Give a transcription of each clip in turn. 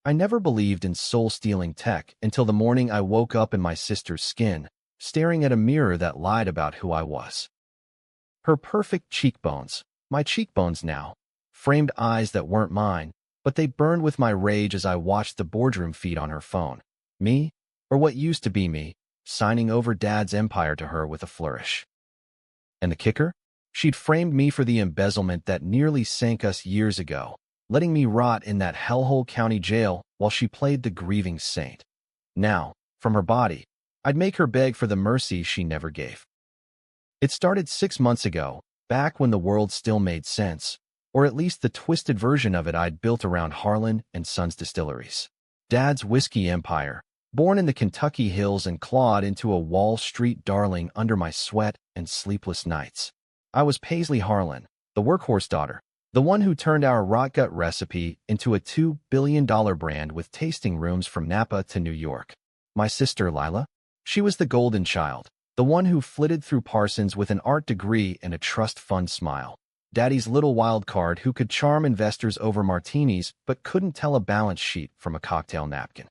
I never believed in soul-stealing tech until the morning I woke up in my sister's skin, staring at a mirror that lied about who I was. Her perfect cheekbones, my cheekbones now, framed eyes that weren't mine, but they burned with my rage as I watched the boardroom feed on her phone. Me, or what used to be me, signing over Dad's empire to her with a flourish. And the kicker? She'd framed me for the embezzlement that nearly sank us years ago, letting me rot in that hellhole county jail while she played the grieving saint. Now, from her body, I'd make her beg for the mercy she never gave. It started 6 months ago, back when the world still made sense, or at least the twisted version of it I'd built around Harlan and Sons distilleries. Dad's whiskey empire, born in the Kentucky hills and clawed into a Wall Street darling under my sweat and sleepless nights. I was Paisley Harlan, the workhorse daughter, the one who turned our rot gut recipe into a $2 billion brand with tasting rooms from Napa to New York. My sister Lila? She was the golden child, the one who flitted through Parsons with an art degree and a trust fund smile. Daddy's little wild card who could charm investors over martinis but couldn't tell a balance sheet from a cocktail napkin.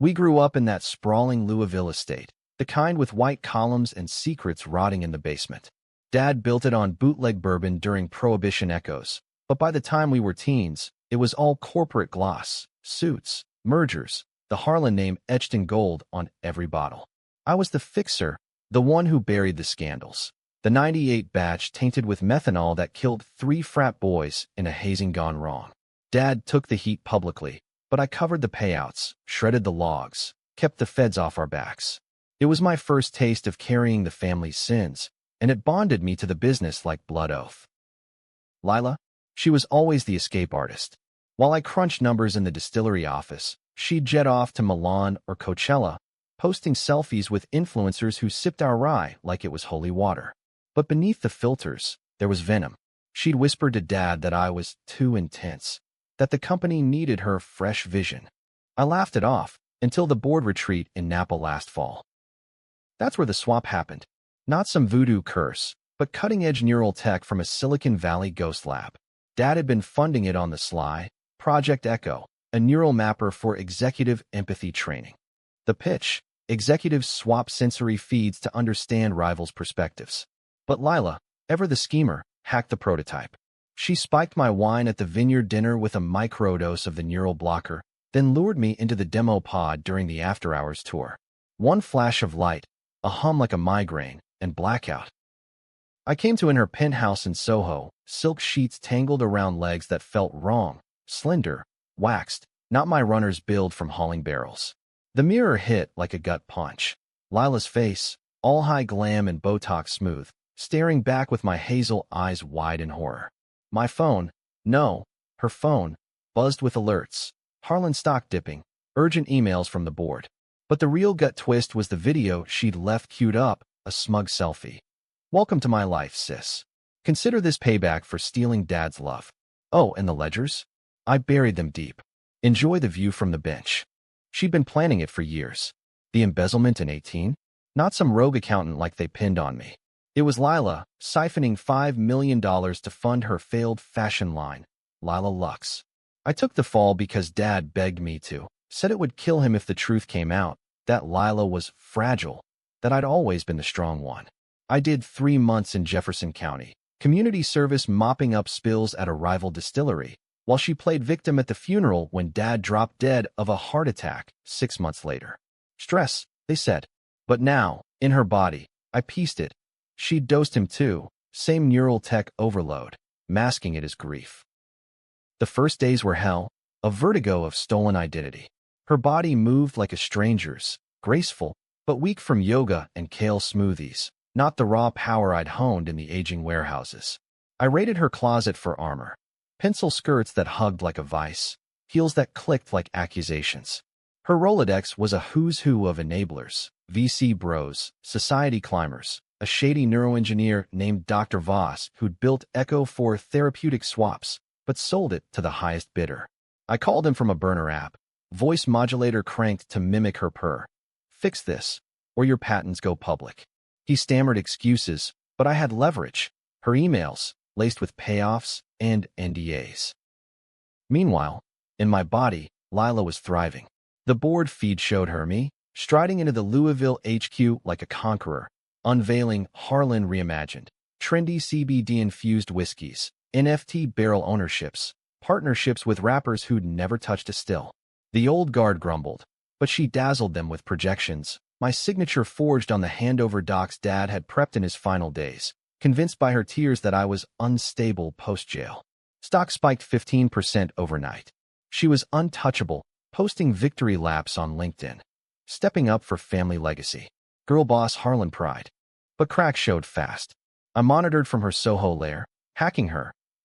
We grew up in that sprawling Louisville estate, the kind with white columns and secrets rotting in the basement. Dad built it on bootleg bourbon during Prohibition echoes, but by the time we were teens, it was all corporate gloss, suits, mergers, the Harlan name etched in gold on every bottle. I was the fixer, the one who buried the scandals. The '98 batch tainted with methanol that killed 3 frat boys in a hazing gone wrong. Dad took the heat publicly, but I covered the payouts, shredded the logs, kept the feds off our backs. It was my first taste of carrying the family's sins, and it bonded me to the business like blood oath. Lila? She was always the escape artist. While I crunched numbers in the distillery office, she'd jet off to Milan or Coachella, posting selfies with influencers who sipped our rye like it was holy water. But beneath the filters, there was venom. She'd whispered to Dad that I was too intense, that the company needed her fresh vision. I laughed it off until the board retreat in Napa last fall. That's where the swap happened. Not some voodoo curse, but cutting-edge neural tech from a Silicon Valley ghost lab. Dad had been funding it on the sly, Project Echo, a neural mapper for executive empathy training. The pitch: executives swap sensory feeds to understand rivals' perspectives. But Lila, ever the schemer, hacked the prototype. She spiked my wine at the vineyard dinner with a microdose of the neural blocker, then lured me into the demo pod during the after-hours tour. One flash of light, a hum like a migraine, and blackout. I came to in her penthouse in Soho, silk sheets tangled around legs that felt wrong, slender, waxed, not my runner's build from hauling barrels. The mirror hit like a gut punch. Lila's face, all high glam and Botox smooth, staring back with my hazel eyes wide in horror. My phone, no, her phone, buzzed with alerts. Harlan stock dipping, urgent emails from the board. But the real gut twist was the video she'd left queued up, a smug selfie. Welcome to my life, sis. Consider this payback for stealing Dad's love. Oh, and the ledgers? I buried them deep. Enjoy the view from the bench. She'd been planning it for years. The embezzlement in 18? Not some rogue accountant like they pinned on me. It was Lila, siphoning $5 million to fund her failed fashion line, Lila Lux. I took the fall because Dad begged me to, said it would kill him if the truth came out, that Lila was fragile, that I'd always been the strong one. I did 3 months in Jefferson County, community service mopping up spills at a rival distillery, while she played victim at the funeral when Dad dropped dead of a heart attack 6 months later. Stress, they said. But now, in her body, I pieced it. She'd dosed him too, same neural tech overload, masking it as grief. The first days were hell, a vertigo of stolen identity. Her body moved like a stranger's, graceful, but weak from yoga and kale smoothies, not the raw power I'd honed in the aging warehouses. I raided her closet for armor. Pencil skirts that hugged like a vice, heels that clicked like accusations. Her Rolodex was a who's who of enablers, VC bros, society climbers, a shady neuroengineer named Dr. Voss who'd built Echo for therapeutic swaps, but sold it to the highest bidder. I called him from a burner app, voice modulator cranked to mimic her purr. Fix this, or your patents go public. He stammered excuses, but I had leverage. Her emails, laced with payoffs and NDAs. Meanwhile, in my body, Lila was thriving. The board feed showed her me, striding into the Louisville HQ like a conqueror, unveiling Harlan Reimagined, trendy CBD-infused whiskeys, NFT barrel ownerships, partnerships with rappers who'd never touched a still. The old guard grumbled, but she dazzled them with projections, my signature forged on the handover docs Dad had prepped in his final days, convinced by her tears that I was unstable post-jail. Stock spiked 15% overnight. She was untouchable, posting victory laps on LinkedIn, stepping up for family legacy. Girl boss Harlan pride. But cracks showed fast. I monitored from her Soho lair, hacking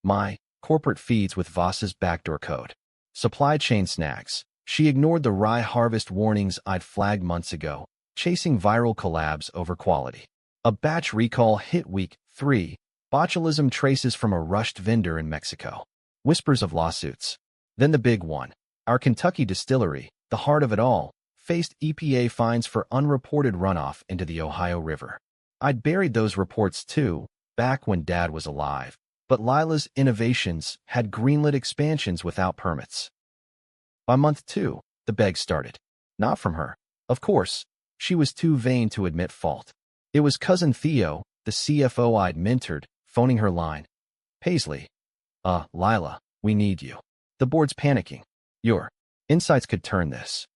my corporate feeds with Voss's backdoor code. Supply chain snags. She ignored the rye harvest warnings I'd flagged months ago, chasing viral collabs over quality. A batch recall hit week 3. Botulism traces from a rushed vendor in Mexico. Whispers of lawsuits. Then the big one. Our Kentucky distillery, the heart of it all, faced EPA fines for unreported runoff into the Ohio River. I'd buried those reports too, back when Dad was alive, but Lila's innovations had greenlit expansions without permits. By month 2, the beg started. Not from her. Of course, she was too vain to admit fault. It was cousin Theo, the CFO I'd mentored, phoning her line. Paisley. Lila, we need you. The board's panicking. Your insights could turn this.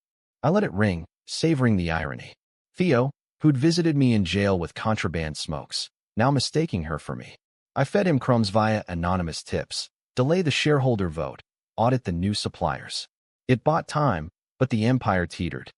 I let it ring, savoring the irony. Theo, who'd visited me in jail with contraband smokes, now mistaking her for me. I fed him crumbs via anonymous tips, delay the shareholder vote, audit the new suppliers. It bought time, but the empire teetered.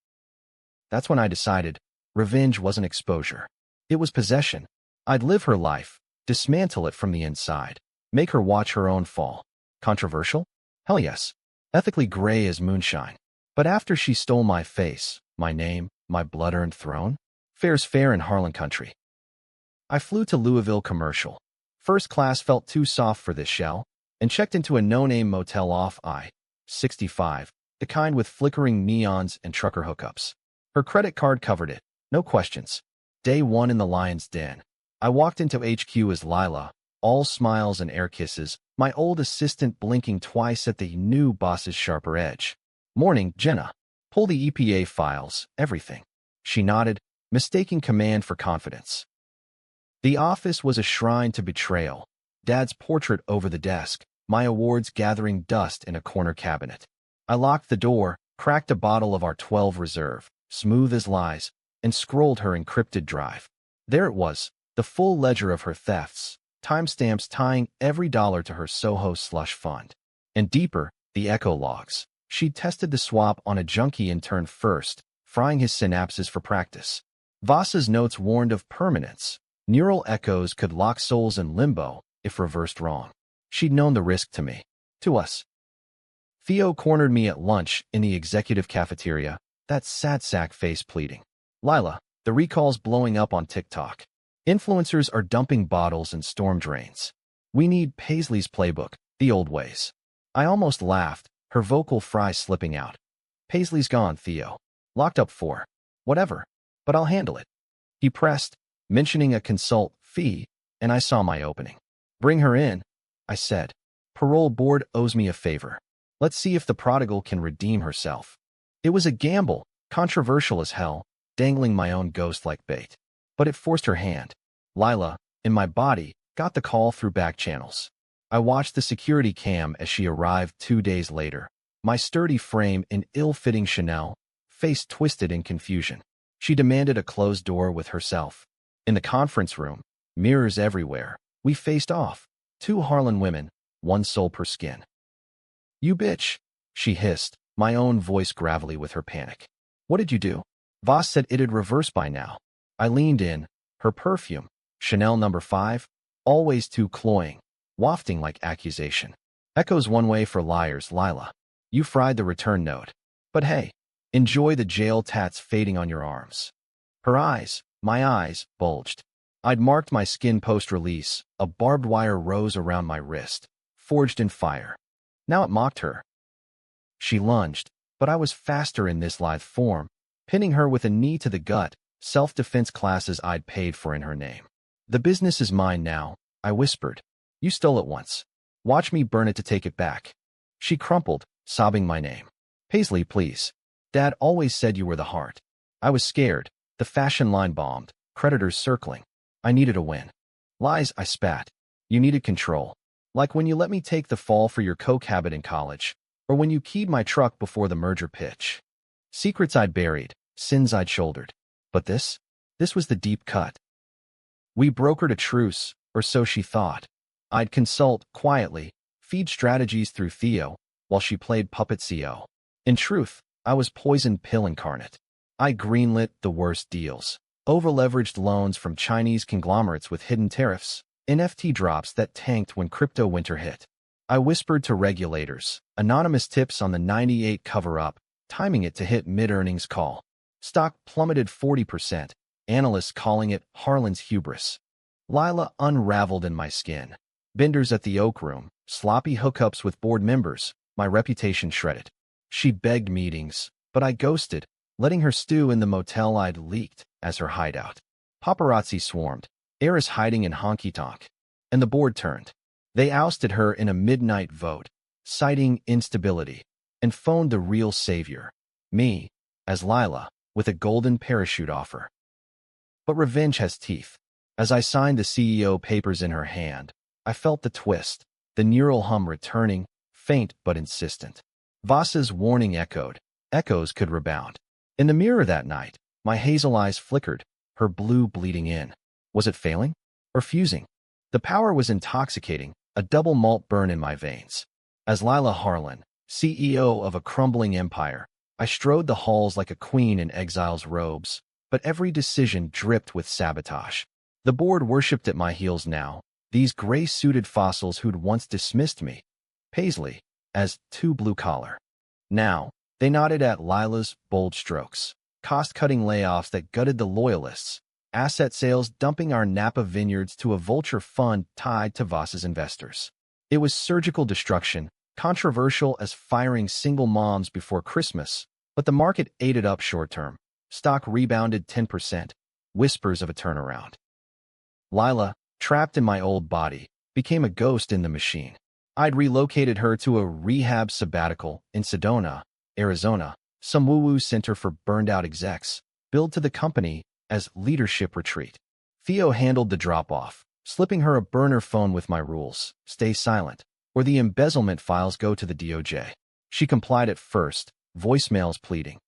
That's when I decided revenge wasn't exposure. It was possession. I'd live her life, dismantle it from the inside, make her watch her own fall. Controversial? Hell yes. Ethically gray as moonshine. But after she stole my face, my name, my blood-earned throne, fair's fair in Harlan country. I flew to Louisville Commercial. First class felt too soft for this shell, and checked into a no-name motel off I-65, the kind with flickering neons and trucker hookups. Her credit card covered it, no questions. Day 1 in the lion's den. I walked into HQ as Lila, all smiles and air kisses, my old assistant blinking twice at the new boss's sharper edge. Morning, Jenna. Pull the EPA files, everything. She nodded, mistaking command for confidence. The office was a shrine to betrayal. Dad's portrait over the desk, my awards gathering dust in a corner cabinet. I locked the door, cracked a bottle of our 12 Reserve, smooth as lies, and scrolled her encrypted drive. There it was, the full ledger of her thefts, timestamps tying every dollar to her Soho slush fund. And deeper, the echo logs. She'd tested the swap on a junkie intern first, frying his synapses for practice. Voss's notes warned of permanence. Neural echoes could lock souls in limbo if reversed wrong. She'd known the risk to me. To us. Theo cornered me at lunch in the executive cafeteria, that sad sack face pleading. Lila, the recall's blowing up on TikTok. Influencers are dumping bottles in storm drains. We need Paisley's playbook, the old ways. I almost laughed, her vocal fry slipping out. Paisley's gone, Theo. Locked up for whatever, but I'll handle it. He pressed, mentioning a consult fee, and I saw my opening. Bring her in, I said. Parole board owes me a favor. Let's see if the prodigal can redeem herself. It was a gamble, controversial as hell, dangling my own ghost like bait. But it forced her hand. Lila, in my body, got the call through back channels. I watched the security cam as she arrived 2 days later, my sturdy frame in ill-fitting Chanel, face twisted in confusion. She demanded a closed door with herself. In the conference room, mirrors everywhere, we faced off. 2 Harlan women, 1 soul per skin. You bitch, she hissed, my own voice gravelly with her panic. What did you do? Voss said it'd reverse by now. I leaned in, her perfume, Chanel No. 5, always too cloying, wafting like accusation. Echoes one way for liars, Lila. You fried the return note. But hey, enjoy the jail tats fading on your arms. Her eyes, my eyes, bulged. I'd marked my skin post-release, a barbed wire rose around my wrist, forged in fire. Now it mocked her. She lunged, but I was faster in this lithe form, pinning her with a knee to the gut, self-defense classes I'd paid for in her name. The business is mine now, I whispered. You stole it once. Watch me burn it to take it back. She crumpled, sobbing my name. Paisley, please. Dad always said you were the heart. I was scared. The fashion line bombed. Creditors circling. I needed a win. Lies, I spat. You needed control. Like when you let me take the fall for your coke habit in college, or when you keyed my truck before the merger pitch. Secrets I'd buried, sins I'd shouldered. But this was the deep cut. We brokered a truce, or so she thought. I'd consult, quietly, feed strategies through Theo, while she played puppet CO. In truth, I was poison pill incarnate. I greenlit the worst deals. Over-leveraged loans from Chinese conglomerates with hidden tariffs, NFT drops that tanked when crypto winter hit. I whispered to regulators, anonymous tips on the 98 cover-up, timing it to hit mid-earnings call. Stock plummeted 40%, analysts calling it Harlan's hubris. Lila unraveled in my skin. Benders at the Oak Room, sloppy hookups with board members, my reputation shredded. She begged meetings, but I ghosted, letting her stew in the motel I'd leaked as her hideout. Paparazzi swarmed, heiress hiding in honky-tonk. And the board turned. They ousted her in a midnight vote, citing instability, and phoned the real savior, me, as Lila, with a golden parachute offer. But revenge has teeth. As I signed the CEO papers in her hand, I felt the twist, the neural hum returning, faint but insistent. Voss's warning echoed. Echoes could rebound. In the mirror that night, my hazel eyes flickered, her blue bleeding in. Was it failing? Or fusing? The power was intoxicating, a double malt burn in my veins. As Lila Harlan, CEO of a crumbling empire, I strode the halls like a queen in exile's robes, but every decision dripped with sabotage. The board worshipped at my heels now, these gray-suited fossils who'd once dismissed me, Paisley, as too blue-collar. Now, they nodded at Lila's bold strokes, cost-cutting layoffs that gutted the loyalists, asset sales dumping our Napa vineyards to a vulture fund tied to Voss's investors. It was surgical destruction, controversial as firing single moms before Christmas, but the market ate it up short-term. Stock rebounded 10%, whispers of a turnaround. Lila, trapped in my old body, became a ghost in the machine. I'd relocated her to a rehab sabbatical in Sedona, Arizona, some woo-woo center for burned-out execs, billed to the company as leadership retreat. Theo handled the drop-off, slipping her a burner phone with my rules, stay silent, or the embezzlement files go to the DOJ. She complied at first, voicemails pleading.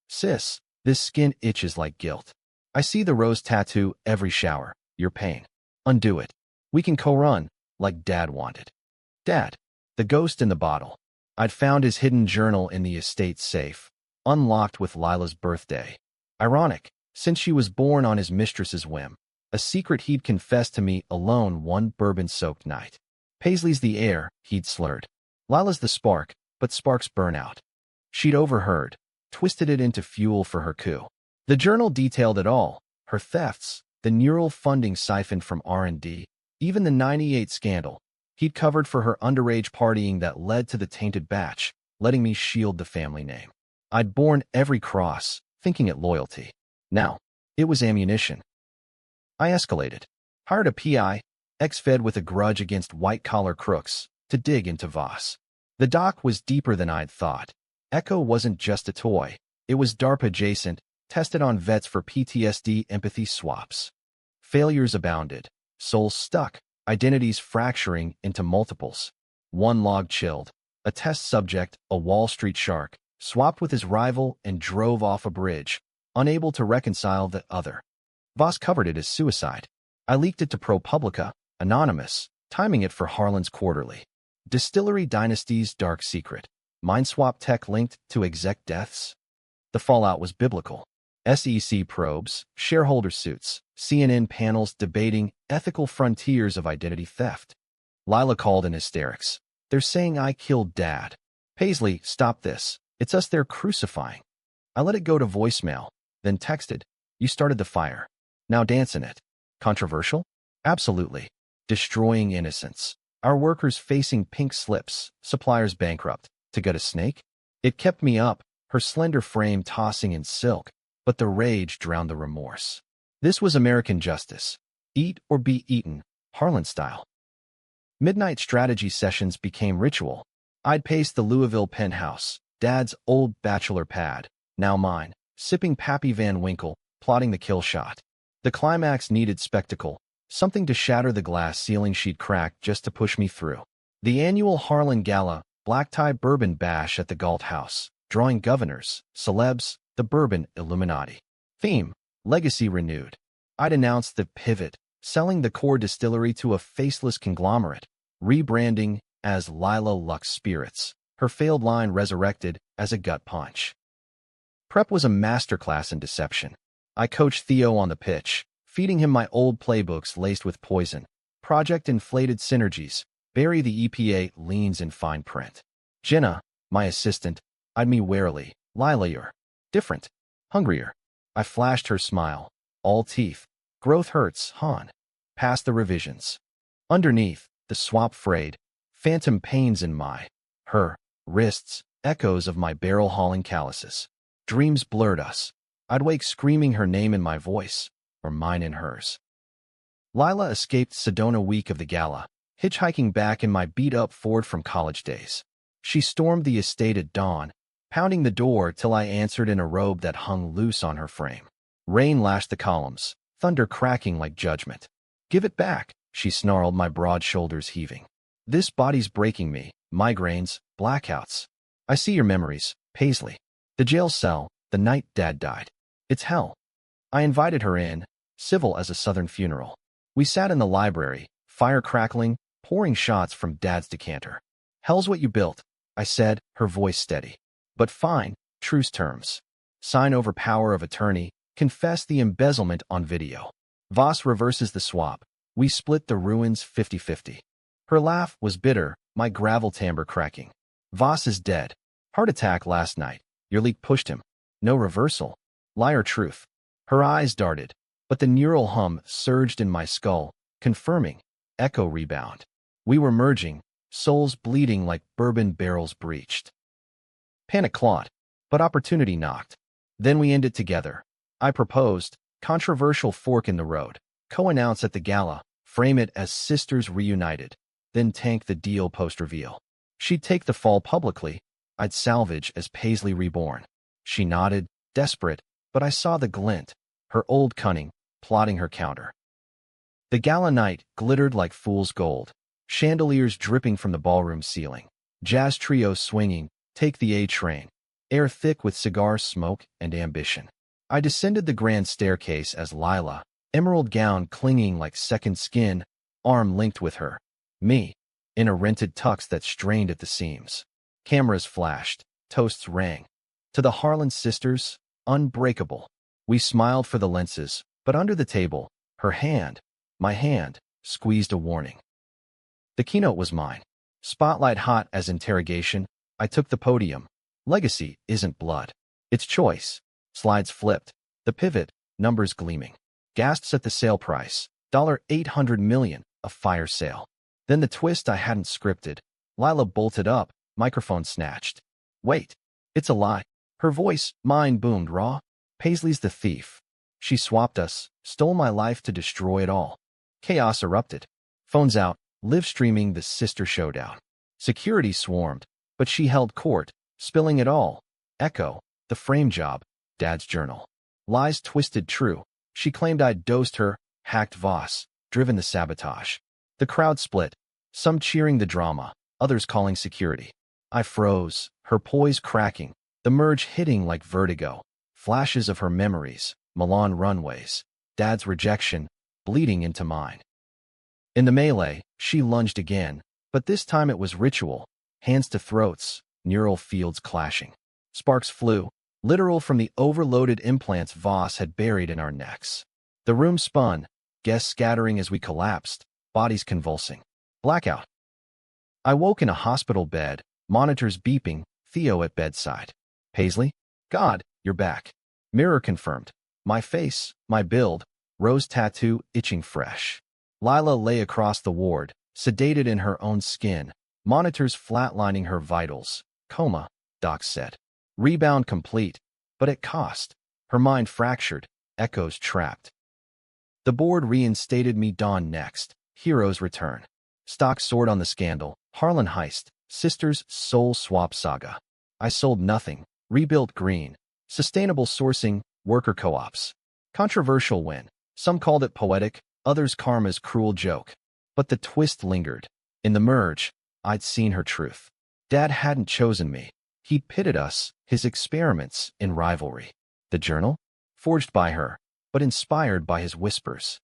Sis, this skin itches like guilt. I see the rose tattoo every shower, your pain. Undo it. We can co-run, like Dad wanted. Dad, the ghost in the bottle. I'd found his hidden journal in the estate safe, unlocked with Lila's birthday. Ironic, since she was born on his mistress's whim, a secret he'd confessed to me alone one bourbon-soaked night. Paisley's the air, he'd slurred. Lila's the spark, but sparks burn out. She'd overheard, twisted it into fuel for her coup. The journal detailed it all, her thefts, the neural funding siphoned from R&D, even the 98 scandal he'd covered for her underage partying that led to the tainted batch, letting me shield the family name. I'd borne every cross, thinking it loyalty. Now, it was ammunition. I escalated. Hired a PI, ex-fed with a grudge against white-collar crooks, to dig into Voss. The doc was deeper than I'd thought. Echo wasn't just a toy. It was DARPA-adjacent, tested on vets for PTSD empathy swaps. Failures abounded. Souls stuck. Identities fracturing into multiples. One log chilled. A test subject, a Wall Street shark, swapped with his rival and drove off a bridge, unable to reconcile the other. Voss covered it as suicide. I leaked it to ProPublica, anonymous, timing it for Harlan's quarterly. Distillery Dynasty's dark secret. Mindswap tech linked to exec deaths. The fallout was biblical. SEC probes, shareholder suits, CNN panels debating ethical frontiers of identity theft. Lila called in hysterics. They're saying I killed Dad. Paisley, stop this. It's us they're crucifying. I let it go to voicemail, then texted. You started the fire. Now dance in it. Controversial? Absolutely. Destroying innocence. Our workers facing pink slips, suppliers bankrupt. To get a snake? It kept me up, her slender frame tossing in silk, but the rage drowned the remorse. This was American justice. Eat or be eaten, Harlan style. Midnight strategy sessions became ritual. I'd pace the Louisville penthouse, Dad's old bachelor pad, now mine, sipping Pappy Van Winkle, plotting the kill shot. The climax needed spectacle, something to shatter the glass ceiling she'd cracked just to push me through. The annual Harlan Gala, black tie bourbon bash at the Galt House, drawing governors, celebs, the bourbon Illuminati. Theme, legacy renewed. I'd announced the pivot, selling the core distillery to a faceless conglomerate, rebranding as Lila Lux Spirits, her failed line resurrected as a gut punch. Prep was a masterclass in deception. I coached Theo on the pitch, feeding him my old playbooks laced with poison. Project inflated synergies. Bury the EPA leans in fine print. Jenna, my assistant, eyed me warily. Lila, you're different, hungrier. I flashed her smile. All teeth. Growth hurts, hon. Past the revisions. Underneath, the swap frayed. Phantom pains in her wrists, echoes of my barrel-hauling calluses. Dreams blurred us. I'd wake screaming her name in my voice, or mine in hers. Lila escaped Sedona week of the gala, hitchhiking back in my beat-up Ford from college days. She stormed the estate at dawn, pounding the door till I answered in a robe that hung loose on her frame. Rain lashed the columns, thunder cracking like judgment. Give it back, she snarled, my broad shoulders heaving. This body's breaking me, migraines, blackouts. I see your memories, Paisley. The jail cell, the night Dad died. It's hell. I invited her in, civil as a Southern funeral. We sat in the library, fire crackling, pouring shots from Dad's decanter. Hell's what you built, I said, her voice steady. But fine, truce terms. Sign over power of attorney, confess the embezzlement on video. Voss reverses the swap. We split the ruins 50-50. Her laugh was bitter, my gravel timbre cracking. Voss is dead. Heart attack last night. Your leak pushed him. No reversal. Liar truth. Her eyes darted, but the neural hum surged in my skull, confirming. Echo rebound. We were merging, souls bleeding like bourbon barrels breached. Panic clawed, but opportunity knocked. Then we ended together. I proposed, controversial fork in the road. Co-announce at the gala, frame it as sisters reunited, then tank the deal post-reveal. She'd take the fall publicly, I'd salvage as Paisley reborn. She nodded, desperate, but I saw the glint, her old cunning, plotting her counter. The gala night glittered like fool's gold, chandeliers dripping from the ballroom ceiling, jazz trios swinging, take the A train, air thick with cigar smoke and ambition. I descended the grand staircase as Lila, emerald gown clinging like second skin, arm linked with her. Me, in a rented tux that strained at the seams. Cameras flashed, toasts rang. To the Harlan sisters, unbreakable. We smiled for the lenses, but under the table, her hand, my hand, squeezed a warning. The keynote was mine. Spotlight hot as interrogation, I took the podium. Legacy isn't blood. It's choice. Slides flipped. The pivot, numbers gleaming. Gasps at the sale price. $800 million, a fire sale. Then the twist I hadn't scripted. Lila bolted up, microphone snatched. Wait. It's a lie. Her voice, mine boomed raw. Paisley's the thief. She swapped us, stole my life to destroy it all. Chaos erupted. Phones out, live streaming the sister showdown. Security swarmed, but she held court, spilling it all. Echo, the frame job, Dad's journal. Lies twisted true. She claimed I'd dosed her, hacked Voss, driven the sabotage. The crowd split, some cheering the drama, others calling security. I froze, her poise cracking, the merge hitting like vertigo. Flashes of her memories, Milan runways, Dad's rejection, bleeding into mine. In the melee, she lunged again, but this time it was ritual, hands to throats, neural fields clashing. Sparks flew, literal from the overloaded implants Voss had buried in our necks. The room spun, guests scattering as we collapsed, bodies convulsing. Blackout. I woke in a hospital bed, monitors beeping, Theo at bedside. Paisley? God, you're back. Mirror confirmed. My face, my build, rose tattoo itching fresh. Lila lay across the ward, sedated in her own skin, monitors flatlining her vitals. Coma, docs said. Rebound complete, but at cost. Her mind fractured, echoes trapped. The board reinstated me dawn next. Heroes return. Stock soared on the scandal. Harlan heist. Sisters soul swap saga. I sold nothing. Rebuilt green. Sustainable sourcing, worker co-ops. Controversial win. Some called it poetic, others karma's cruel joke. But the twist lingered. In the merge, I'd seen her truth. Dad hadn't chosen me. He'd pitted us, his experiments, in rivalry. The journal? Forged by her, but inspired by his whispers.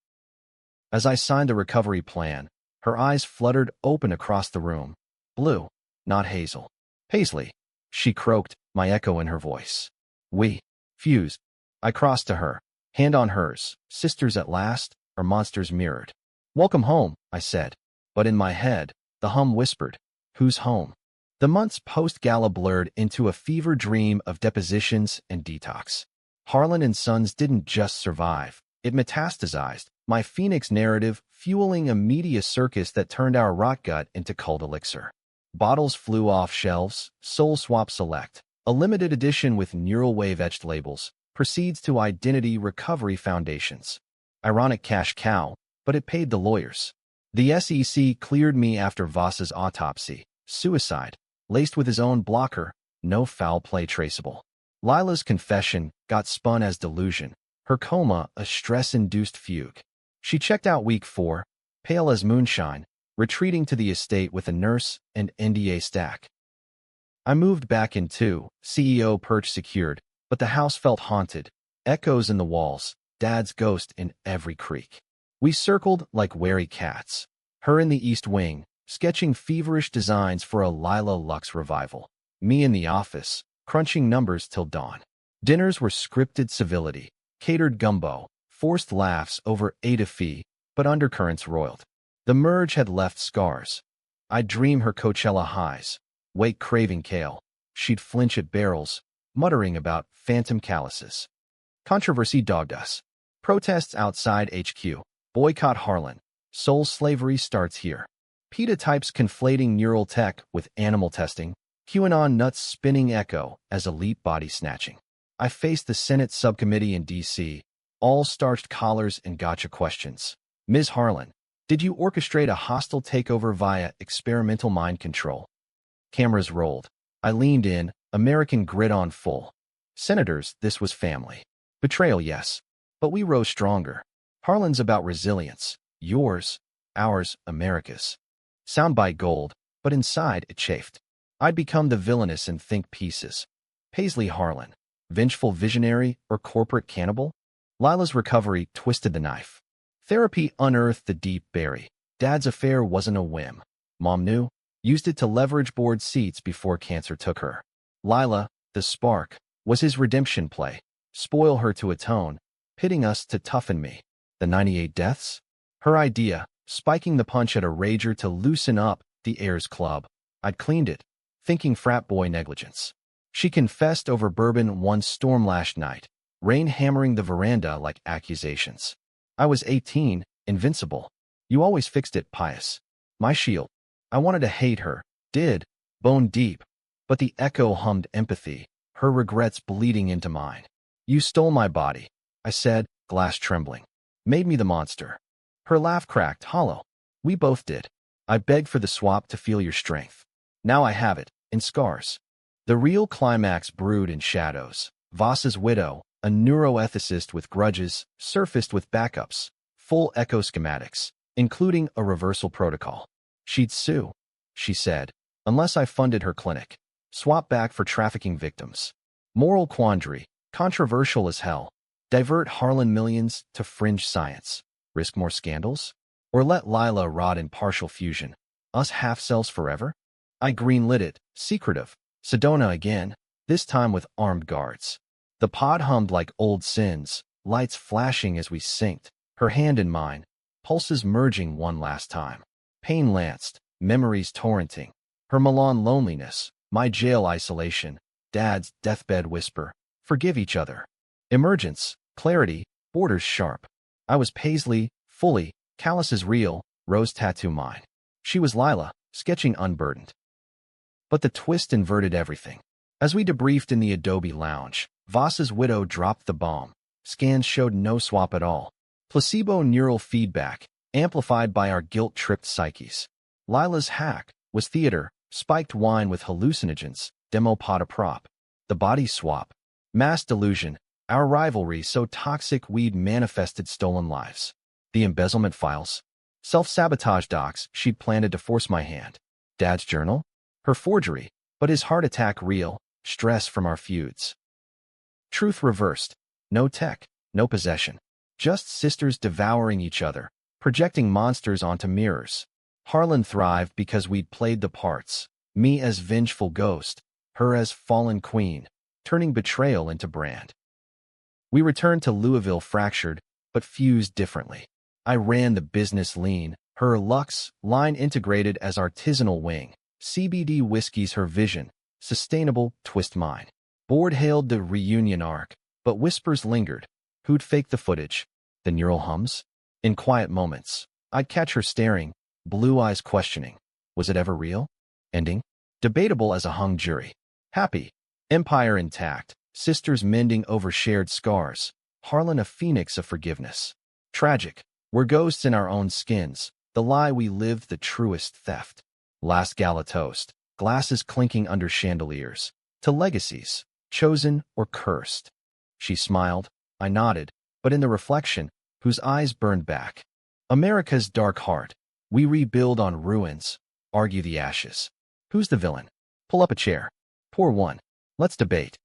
As I signed the recovery plan, her eyes fluttered open across the room. Blue, not hazel. Paisley, she croaked, my echo in her voice. We fused. I crossed to her, hand on hers, sisters at last, or monsters mirrored. Welcome home, I said. But in my head, the hum whispered, who's home? The months post-gala blurred into a fever dream of depositions and detox. Harlan and Sons didn't just survive, it metastasized, my Phoenix narrative fueling a media circus that turned our rot gut into cult elixir. Bottles flew off shelves, Soul Swap Select, a limited edition with neural wave-etched labels, proceeds to Identity Recovery Foundations. Ironic cash cow, but it paid the lawyers. The SEC cleared me after Voss's autopsy, suicide, laced with his own blocker, no foul play traceable. Lila's confession got spun as delusion, her coma a stress-induced fugue. She checked out week 4, pale as moonshine, retreating to the estate with a nurse and NDA stack. I moved back in too, CEO perch secured, but the house felt haunted, echoes in the walls, Dad's ghost in every creak. We circled like wary cats, her in the East Wing, sketching feverish designs for a Lila Lux revival. Me in the office, crunching numbers till dawn. Dinners were scripted civility, catered gumbo, forced laughs over Ada fee, but undercurrents roiled. The merge had left scars. I'd dream her Coachella highs, wake craving kale. She'd flinch at barrels, muttering about phantom calluses. Controversy dogged us. Protests outside HQ. Boycott Harlan. Soul slavery starts here. PETA types conflating neural tech with animal testing. QAnon nuts spinning echo as elite body snatching. I faced the Senate subcommittee in D.C., all starched collars and gotcha questions. Ms. Harlan, did you orchestrate a hostile takeover via experimental mind control? Cameras rolled. I leaned in, American grid on full. Senators, this was family. Betrayal, yes. But we rose stronger. Harlan's about resilience. Yours, ours, America's. Soundbite gold, but inside it chafed. I'd become the villainous in think pieces. Paisley Harlan, vengeful visionary or corporate cannibal? Lila's recovery twisted the knife. Therapy unearthed the deep bury. Dad's affair wasn't a whim. Mom knew, used it to leverage board seats before cancer took her. Lila, the spark, was his redemption play. Spoil her to atone, pitting us to toughen me. The 98 deaths? Her idea, spiking the punch at a rager to loosen up the heirs club. I'd cleaned it, thinking frat boy negligence. She confessed over bourbon one storm-lashed night, rain hammering the veranda like accusations. I was 18, invincible. You always fixed it, pious. My shield. I wanted to hate her, did, bone deep. But the echo hummed empathy, her regrets bleeding into mine. You stole my body, I said, glass trembling. Made me the monster. Her laugh cracked hollow. We both did. I begged for the swap to feel your strength. Now I have it, in scars. The real climax brewed in shadows. Voss's widow, a neuroethicist with grudges, surfaced with backups, full echo schematics, including a reversal protocol. She'd sue, she said, unless I funded her clinic. Swap back for trafficking victims. Moral quandary, controversial as hell. Divert Harlan millions to fringe science. Risk more scandals? Or let Lila rot in partial fusion? Us half-cells forever? I greenlit it, secretive. Sedona again, this time with armed guards. The pod hummed like old sins, lights flashing as we synced, her hand in mine, pulses merging one last time. Pain lanced, memories torrenting. Her Milan loneliness, my jail isolation, Dad's deathbed whisper, forgive each other. Emergence, clarity, borders sharp. I was Paisley, fully, callous is real, rose tattoo mine. She was Lila, sketching unburdened. But the twist inverted everything. As we debriefed in the Adobe lounge, Voss's widow dropped the bomb. Scans showed no swap at all. Placebo neural feedback, amplified by our guilt-tripped psyches. Lila's hack was theater, spiked wine with hallucinogens, demo pot a prop, the body swap, mass delusion, our rivalry so toxic we'd manifested stolen lives. The embezzlement files, self-sabotage docs she'd planted to force my hand. Dad's journal? Her forgery, but his heart attack real, stress from our feuds. Truth reversed. No tech, no possession. Just sisters devouring each other, projecting monsters onto mirrors. Harlan thrived because we'd played the parts. Me as vengeful ghost, her as fallen queen, turning betrayal into brand. We returned to Louisville fractured, but fused differently. I ran the business lean, her luxe, line integrated as artisanal wing. CBD whiskey's her vision, sustainable, twist mine. Board hailed the reunion arc, but whispers lingered. Who'd fake the footage? The neural hums? In quiet moments, I'd catch her staring, blue eyes questioning. Was it ever real? Ending? Debatable as a hung jury. Happy. Empire intact. Sisters mending over shared scars. Harlan a phoenix of forgiveness. Tragic. We're ghosts in our own skins. The lie we lived the truest theft. Last gala toast. Glasses clinking under chandeliers. To legacies. Chosen or cursed. She smiled. I nodded. But in the reflection, whose eyes burned back. America's dark heart. We rebuild on ruins. Argue the ashes. Who's the villain? Pull up a chair. Pour one. Let's debate.